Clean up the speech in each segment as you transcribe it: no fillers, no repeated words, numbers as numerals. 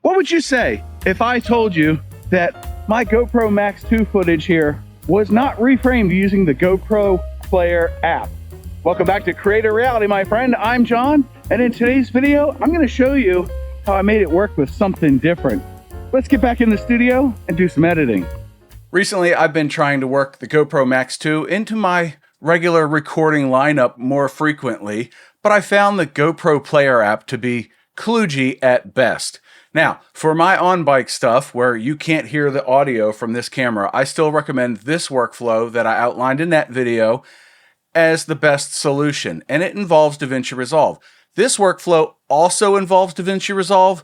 What would you say if I told you that my GoPro Max 2 footage here was not reframed using the GoPro Player App? Welcome back to Creator Reality, my friend. I'm John, and in today's video, I'm going to show you how I made it work with something different. Let's get back in the studio and do some editing. Recently, I've been trying to work the GoPro Max 2 into my regular recording lineup more frequently, but I found the GoPro Player App to be kludgy at best. Now, for my on-bike stuff where you can't hear the audio from this camera, I still recommend this workflow that I outlined in that video as the best solution, and it involves Davinci Resolve. This workflow also involves Davinci Resolve,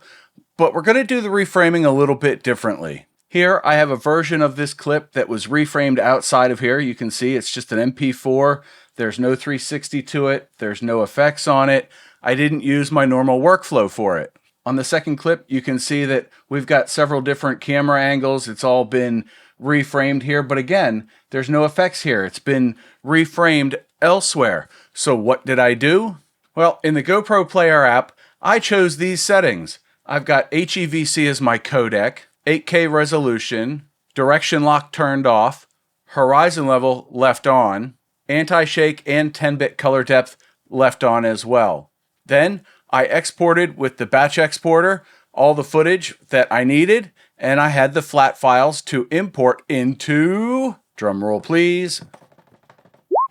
but we're going to do the reframing a little bit differently. Here, I have a version of this clip that was reframed outside of here. You can see it's just an MP4. There's no 360 to it. There's no effects on it. I didn't use my normal workflow for it. On the second clip, you can see that we've got several different camera angles. It's all been reframed here, but again, there's no effects here. It's been reframed elsewhere. So what did I do? Well, in the GoPro Player App, I chose these settings. I've got HEVC as my codec, 8K resolution, direction lock turned off, horizon level left on, anti-shake and 10-bit color depth left on as well. Then I exported with the batch exporter all the footage that I needed, and I had the flat files to import into, drumroll please,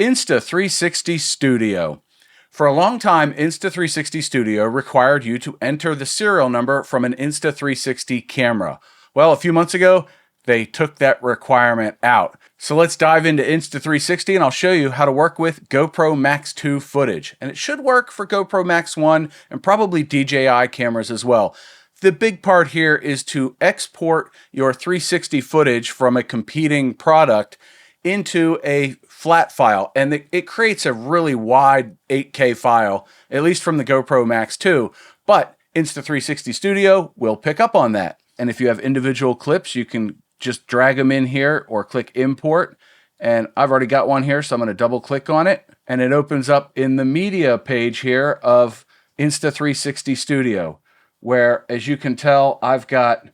Insta360 Studio. For a long time, Insta360 Studio required you to enter the serial number from an Insta360 camera. Well, a few months ago, they took that requirement out. So let's dive into Insta360 and I'll show you how to work with GoPro Max 2 footage. And it should work for GoPro Max 1 and probably DJI cameras as well. The big part here is to export your 360 footage from a competing product into a flat file. And it creates a really wide 8K file, at least from the GoPro Max 2. But Insta360 Studio will pick up on that. And if you have individual clips, you can just drag them in here or click import. And I've already got one here, so I'm going to double click on it. And it opens up in the media page here of Insta360 Studio, where, as you can tell, I've got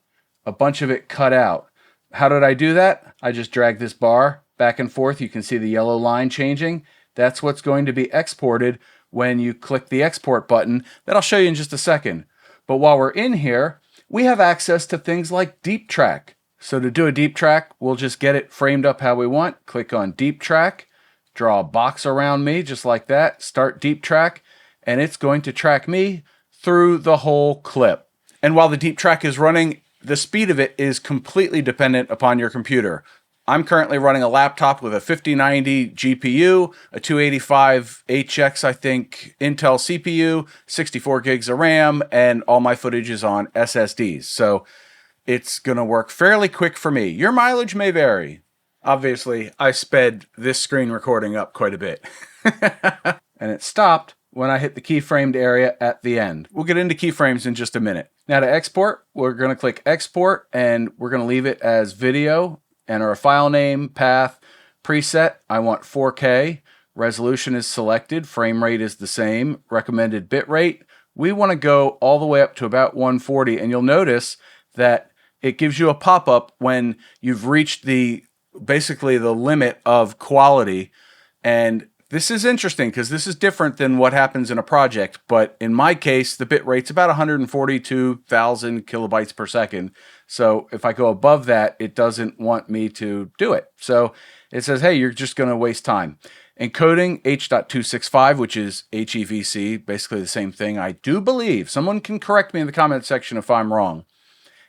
a bunch of it cut out. How did I do that? I just drag this bar back and forth. You can see the yellow line changing. That's what's going to be exported when you click the export button that I'll show you in just a second. But while we're in here, we have access to things like deep track. So to do a deep track, we'll just get it framed up how we want. Click on deep track, draw a box around me just like that, start deep track, and it's going to track me through the whole clip. And while the deep track is running, the speed of it is completely dependent upon your computer. I'm currently running a laptop with a 5090 GPU, a 285HX, I think, Intel CPU, 64 gigs of RAM, and all my footage is on SSDs. So it's going to work fairly quick for me. Your mileage may vary. Obviously, I sped this screen recording up quite a bit. And it stopped when I hit the keyframed area at the end. We'll get into keyframes in just a minute. Now to export, we're going to click export and we're going to leave it as video. Enter a file name, path, preset. I want 4K. Resolution is selected. Frame rate is the same. Recommended bit rate. We want to go all the way up to about 140. And you'll notice that it gives you a pop-up when you've reached basically the limit of quality. And this is interesting because this is different than what happens in a project, but in my case, the bit rate's about 142,000 kilobytes per second. So if I go above that, it doesn't want me to do it. So it says, hey, you're just going to waste time. Encoding H.265, which is HEVC, basically the same thing, I do believe. Someone can correct me in the comment section if I'm wrong.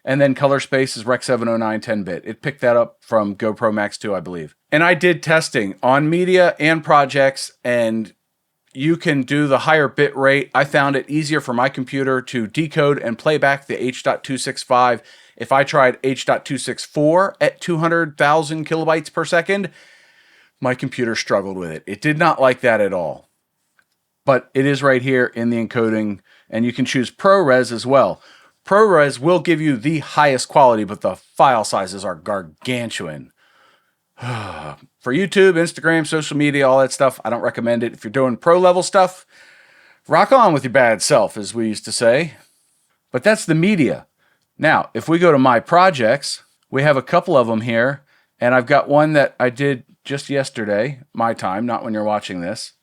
And then color space is Rec 709 10-bit. It picked that up from GoPro Max 2, I believe. And I did testing on media and projects, and you can do the higher bit rate. I found it easier for my computer to decode and play back the H.265. If I tried H.264 at 200,000 kilobytes per second, my computer struggled with it. It did not like that at all. But it is right here in the encoding, and you can choose ProRes as well. ProRes will give you the highest quality, but the file sizes are gargantuan. For YouTube, Instagram, social media, all that stuff, I don't recommend it. If you're doing pro level stuff, rock on with your bad self, as we used to say. But that's the media. Now, if we go to My Projects, we have a couple of them here, and I've got one that I did just yesterday, my time, not when you're watching this.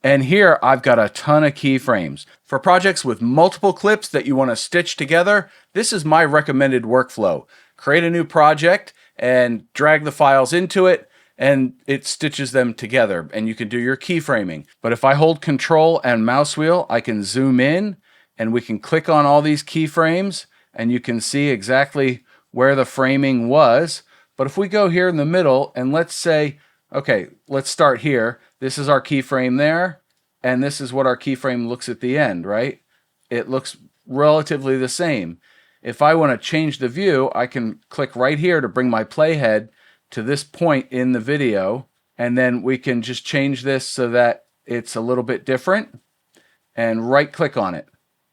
And here I've got a ton of keyframes. For projects with multiple clips that you want to stitch together, this is my recommended workflow. Create a new project and drag the files into it, and it stitches them together, and you can do your keyframing. But if I hold Control and mouse wheel, I can zoom in, and we can click on all these keyframes, and you can see exactly where the framing was. But if we go here in the middle, and let's say, okay, let's start here. This is our keyframe there, and this is what our keyframe looks at the end, right? It looks relatively the same. If I want to change the view, I can click right here to bring my playhead to this point in the video, and then we can just change this so that it's a little bit different, and right click on it,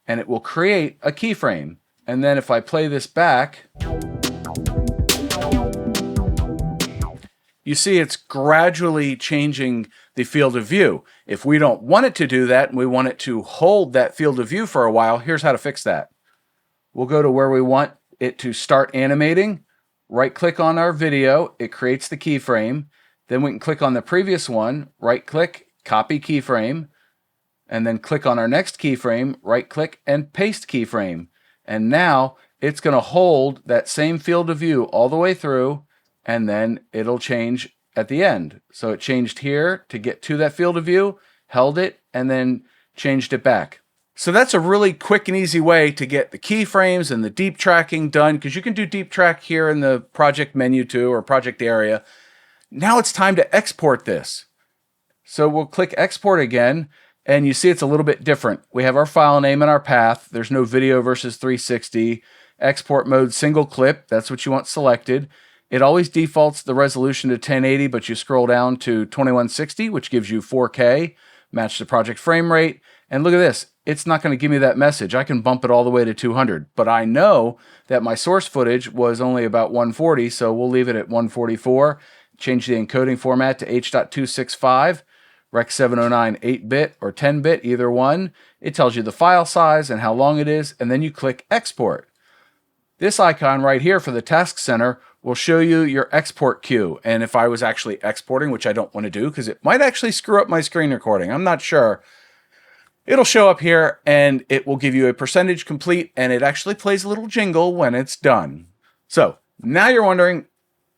and it will create a keyframe. And then if I play this back, you see it's gradually changing the field of view. If we don't want it to do that and we want it to hold that field of view for a while, here's how to fix that. We'll go to where we want it to start animating, right click on our video, it creates the keyframe. Then we can click on the previous one, right click, copy keyframe, and then click on our next keyframe, right click and paste keyframe. And now it's going to hold that same field of view all the way through, and then it'll change at the end. So it changed here to get to that field of view, held it, and then changed it back. So that's a really quick and easy way to get the keyframes and the deep tracking done, because you can do deep track here in the project menu too, or project area. Now it's time to export this. So we'll click export again, and you see it's a little bit different. We have our file name and our path. There's no video versus 360. Export mode single clip, that's what you want selected. It always defaults the resolution to 1080, but you scroll down to 2160, which gives you 4K, match the project frame rate. And look at this, it's not going to give me that message. I can bump it all the way to 200, but I know that my source footage was only about 140, so we'll leave it at 144. Change the encoding format to H.265, Rec 709 8-bit or 10-bit, either one. It tells you the file size and how long it is, and then you click export. This icon right here for the task center will show you your export queue. And if I was actually exporting, which I don't want to do because it might actually screw up my screen recording, I'm not sure. It'll show up here and it will give you a percentage complete, and it actually plays a little jingle when it's done. So now you're wondering,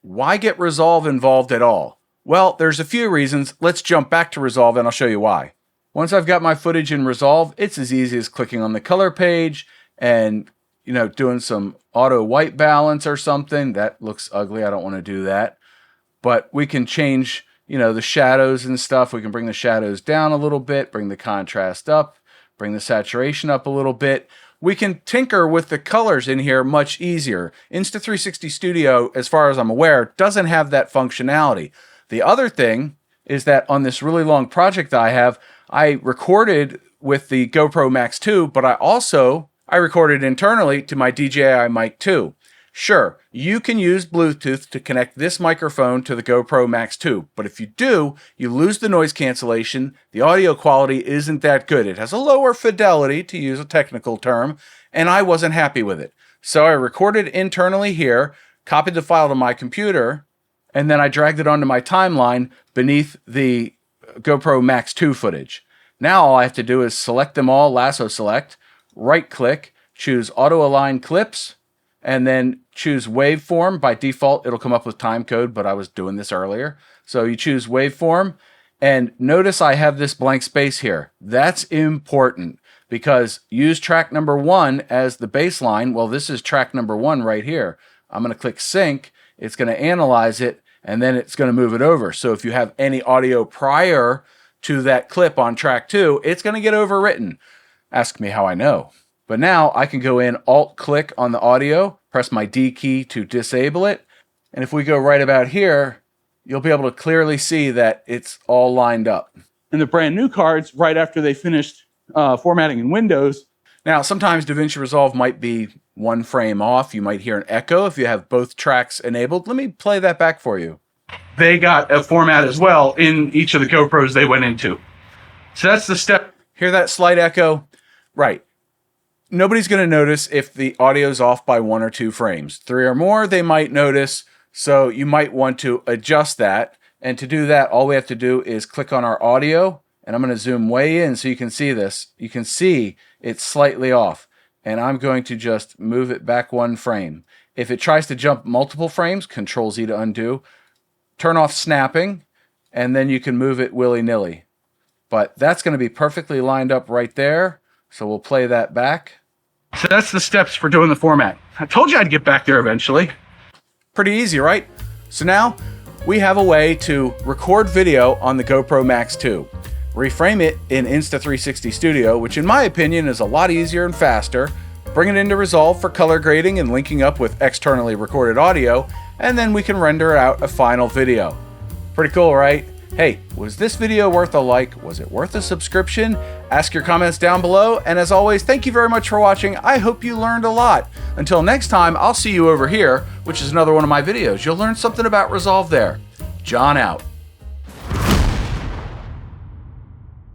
why get Resolve involved at all? Well, there's a few reasons. Let's jump back to Resolve and I'll show you why. Once I've got my footage in Resolve, it's as easy as clicking on the color page and doing some auto white balance or something. That looks ugly. I don't want to do that. But we can change, the shadows and stuff. We can bring the shadows down a little bit, bring the contrast up, bring the saturation up a little bit. We can tinker with the colors in here much easier. Insta360 Studio, as far as I'm aware, doesn't have that functionality. The other thing is that on this really long project I have, I recorded with the GoPro Max 2, but I recorded internally to my DJI mic 2. Sure, you can use Bluetooth to connect this microphone to the GoPro Max 2, but if you do, you lose the noise cancellation. The audio quality isn't that good. It has a lower fidelity, to use a technical term, and I wasn't happy with it. So I recorded internally here, copied the file to my computer, and then I dragged it onto my timeline beneath the GoPro Max 2 footage. Now all I have to do is select them all, lasso select, right click, choose auto align clips, and then choose waveform. By default, it'll come up with time code, but I was doing this earlier. So you choose waveform, and notice I have this blank space here. That's important because use track number 1 as the baseline. Well, this is track number 1 right here. I'm going to click sync. It's going to analyze it, and then it's going to move it over. So if you have any audio prior to that clip on track 2, it's going to get overwritten. Ask me how I know. But now I can go in, Alt-click on the audio, press my D key to disable it. And if we go right about here, you'll be able to clearly see that it's all lined up. And the brand new cards, right after they finished formatting in Windows. Now, sometimes Davinci Resolve might be one frame off. You might hear an echo if you have both tracks enabled. Let me play that back for you. They got a format as well in each of the GoPros they went into. So that's the step. Hear that slight echo? Right. nobody's going to notice if the audio's off by 1 or 2 frames. 3 or more, they might notice, so you might want to adjust that. And to do that, all we have to do is click on our audio, and I'm going to zoom way in so you can see this. You can see it's slightly off, and I'm going to just move it back 1 frame. If it tries to jump multiple frames, Control-Z to undo. Turn off snapping, and then you can move it willy-nilly. But that's going to be perfectly lined up right there, so we'll play that back. So that's the steps for doing the format. I told you I'd get back there eventually. Pretty easy, right? So now we have a way to record video on the GoPro Max 2. Reframe it in Insta360 Studio, which in my opinion is a lot easier and faster. Bring it into Resolve for color grading and linking up with externally recorded audio, and then we can render out a final video. Pretty cool, right? Hey, was this video worth a like? Was it worth a subscription? Ask your comments down below, and as always, thank you very much for watching. I hope you learned a lot. Until next time, I'll see you over here, which is another one of my videos. You'll learn something about Resolve there. John out.